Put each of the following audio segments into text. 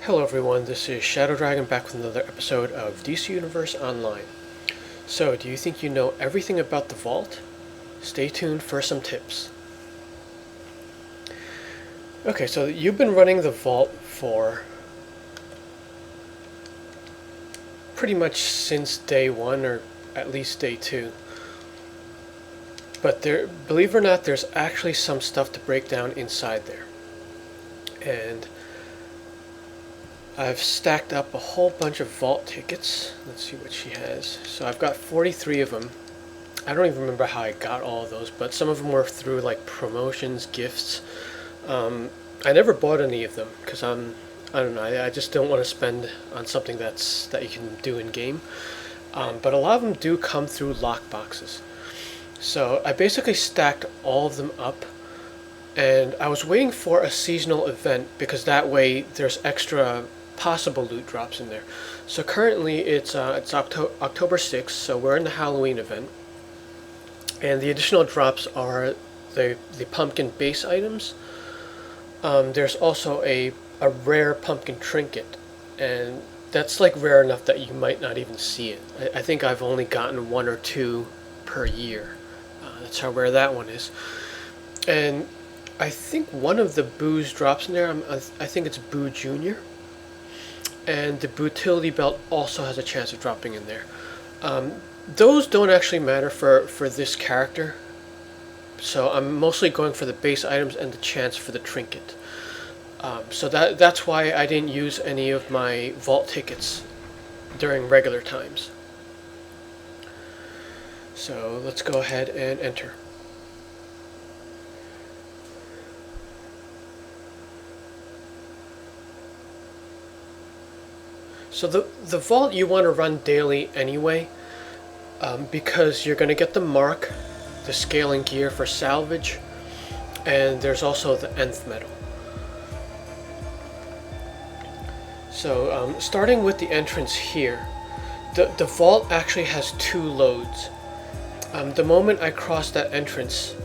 Hello everyone, this is Shadow Dragon back with another episode of DC Universe Online. So, do you think you know everything about the vault? Stay tuned for some tips. Okay, so you've been running the vault for pretty much since day one, or at least day two. But there, believe it or not, there's actually some stuff to break down inside there. And I've stacked up a whole bunch of vault tickets. Let's see what she has. So I've got 43 of them. I don't even remember how I got all of those, but some of them were through like promotions, gifts. I never bought any of them because I don't know, I just don't want to spend on something that you can do in game. But a lot of them do come through lock boxes. So I basically stacked all of them up, and I was waiting for a seasonal event because that way there's extra possible loot drops in there. So currently it's October 6th, so we're in the Halloween event, and the additional drops are the pumpkin base items. There's also a rare pumpkin trinket, and that's like rare enough that you might not even see it. I think I've only gotten one or two per year. That's how rare that one is. And I think one of the boos drops in there. I think it's Boo Jr. And the Bootility belt also has a chance of dropping in there. Those don't actually matter for this character. So I'm mostly going for the base items and the chance for the trinket. So that's why I didn't use any of my vault tickets during regular times. So let's go ahead and enter. So the vault you want to run daily anyway, because you're going to get the mark, the scaling gear for salvage, and there's also the nth metal. So starting with the entrance here, the vault actually has two loads. The moment I cross that entrance,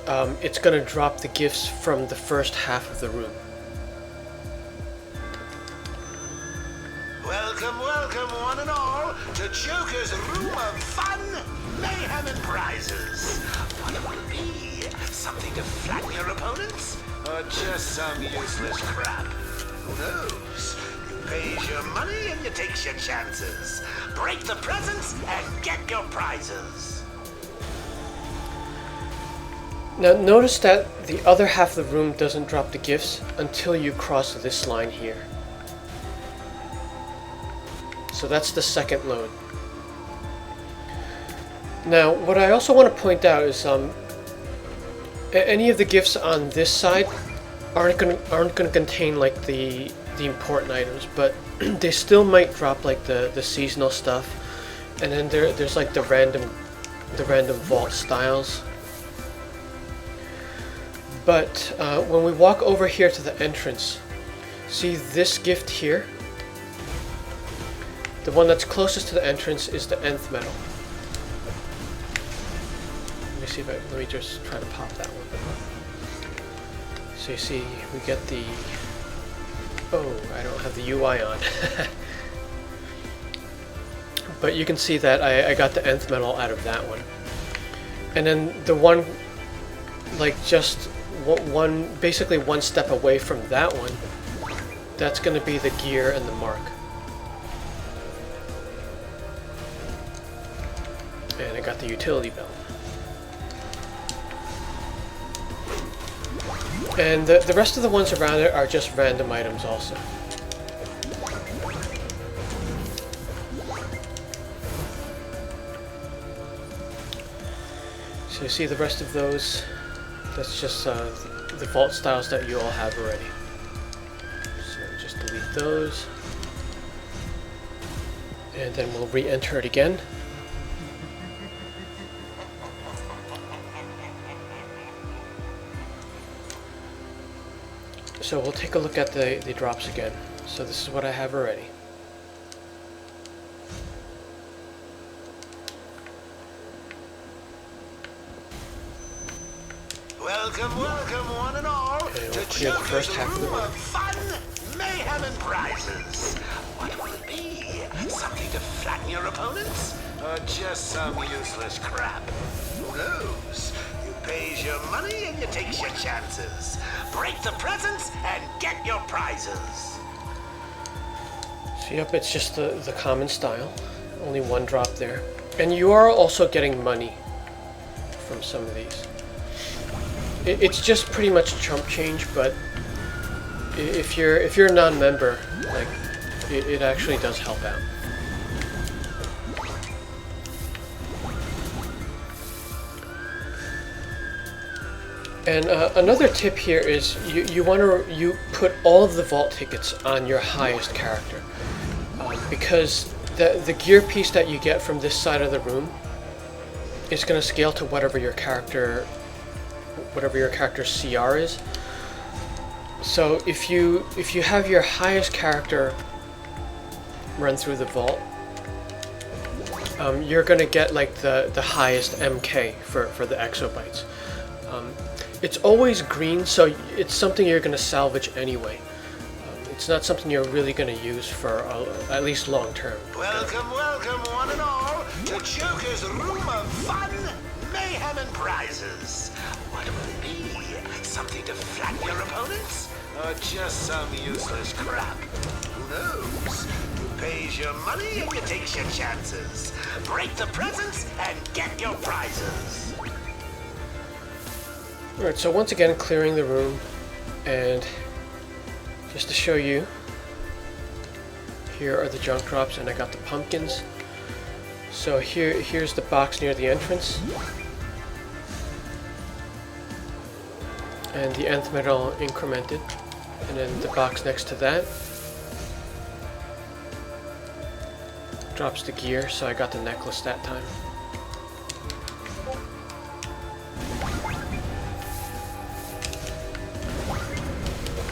it's going to drop the gifts from the first half of the room. Welcome one and all to Joker's Room of Fun, Mayhem and Prizes. What it will be? Something to flatten your opponents? Or just some useless crap? Who knows? You pays your money and you takes your chances. Break the presents and get your prizes. Now notice that the other half of the room doesn't drop the gifts until you cross this line here. So that's the second load. Now what I also want to point out is any of the gifts on this side aren't going to contain like the important items, but they still might drop like the seasonal stuff, and then there's like the random vault styles. But when we walk over here to the entrance, see this gift here? The one that's closest to the entrance is the nth metal. Let me just try to pop that one. So you see, we get the... Oh, I don't have the UI on. But you can see that I got the nth metal out of that one. And then the one, like just basically one step away from that one, that's going to be the gear and the mark. And I got the utility belt. And the rest of the ones around it are just random items also. So you see the rest of those, that's just the vault styles that you all have already. So just delete those. And then we'll re-enter it again. So we'll take a look at the drops again. So this is what I have already. Welcome one and all to the first half of the room. Fun, mayhem and prizes. What will it be? Something to flatten your opponents? Or just some useless crap? Who knows? You pays your money and you takes your chances. Break the presents and get your prizes. So yep, it's just the common style. Only one drop there. And you are also getting money from some of these. It's just pretty much chump change, but if you're a non-member, like it actually does help out. And another tip here is you put all of the vault tickets on your highest character, because the gear piece that you get from this side of the room is going to scale to whatever your character's CR is. So if you have your highest character run through the vault, you're going to get like the highest MK for the exobytes. It's always green, so it's something you're going to salvage anyway. It's not something you're really going to use for at least long term. Welcome, welcome, one and all, to Joker's Room of Fun, Mayhem and Prizes. What will it be? Something to flatten your opponents? Or just some useless crap? Who knows? You pays your money and you takes your chances. Break the presents and get your prizes. Alright, so once again clearing the room, and just to show you, here are the junk drops, and I got the pumpkins. So here's the box near the entrance, and the nth metal incremented, and then the box next to that drops the gear, so I got the necklace that time.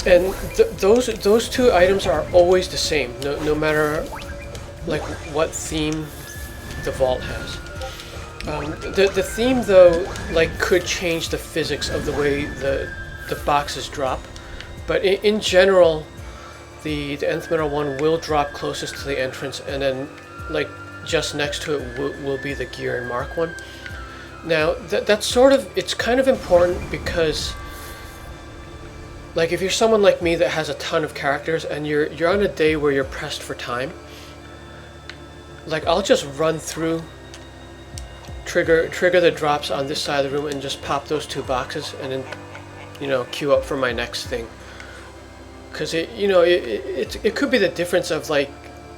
And those two items are always the same, no matter like what theme the vault has. The theme though like could change the physics of the way the boxes drop, but in general, the nth metal one will drop closest to the entrance, and then like just next to it will be the gear and mark one. Now that's sort of, it's kind of important because, like, if you're someone like me that has a ton of characters and you're on a day where you're pressed for time, like I'll just run through, trigger the drops on this side of the room and just pop those two boxes, and then, you know, queue up for my next thing. Because it could be the difference of like,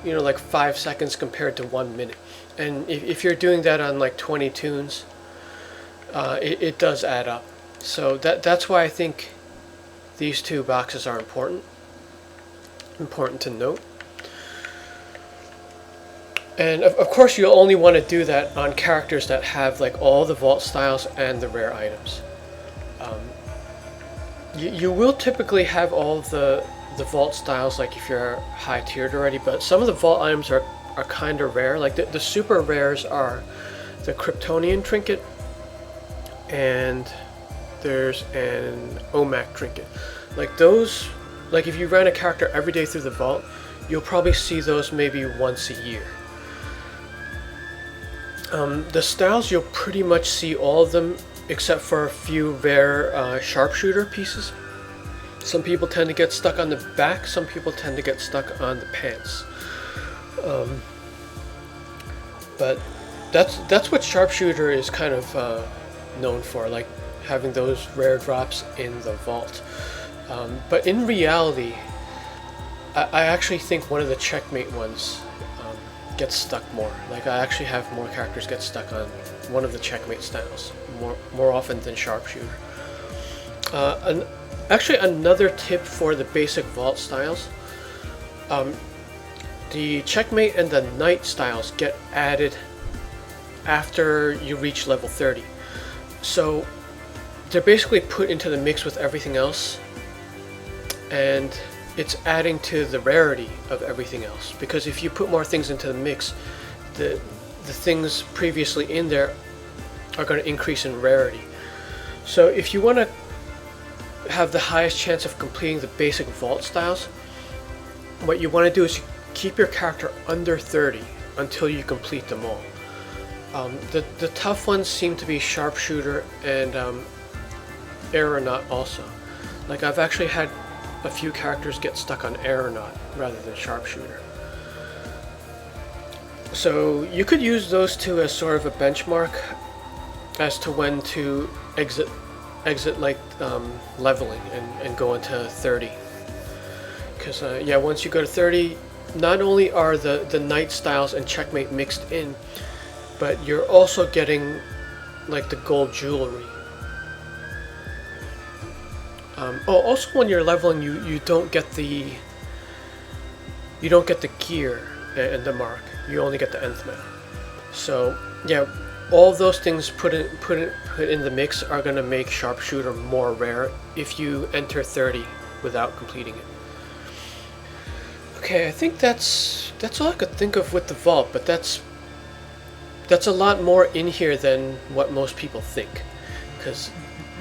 you know, like 5 seconds compared to 1 minute, and if you're doing that on like 20 tunes, it does add up. So that's why I think these two boxes are important to note. And of course you'll only want to do that on characters that have like all the vault styles and the rare items. You will typically have all the vault styles, like if you're high tiered already, but some of the vault items are kind of rare. Like the super rares are the Kryptonian trinket, and there's an OMAC trinket. Like those, like if you ran a character every day through the vault, you'll probably see those maybe once a year. The styles, you'll pretty much see all of them except for a few rare sharpshooter pieces. Some people tend to get stuck on the back, some people tend to get stuck on the pants. But that's what sharpshooter is kind of known for, like having those rare drops in the vault. But in reality, I actually think one of the checkmate ones gets stuck more. Like I actually have more characters get stuck on one of the checkmate styles more often than sharpshooter. Actually, another tip for the basic vault styles, the checkmate and the knight styles get added after you reach level 30. So they're basically put into the mix with everything else, and it's adding to the rarity of everything else, because if you put more things into the mix, the things previously in there are going to increase in rarity. So if you want to have the highest chance of completing the basic vault styles, what you want to do is keep your character under 30 until you complete them all. The tough ones seem to be Sharpshooter and Aeronaut also. Like, I've actually had a few characters get stuck on Aeronaut rather than Sharpshooter. So you could use those two as sort of a benchmark as to when to exit like leveling and go into 30. Because yeah, once you go to 30, not only are the Knight styles and Checkmate mixed in, but you're also getting like the gold jewelry. Oh, also when you're leveling, you don't get the gear and the mark. You only get the nth metal. So yeah, all of those things put in the mix are gonna make Sharpshooter more rare if you enter 30 without completing it. Okay, I think that's all I could think of with the vault, but that's a lot more in here than what most people think. Because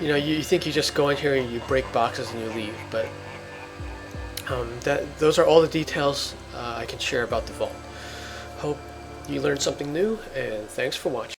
you know, you think you just go in here and you break boxes and you leave, but those are all the details I can share about the vault. Hope you learned something new, and thanks for watching.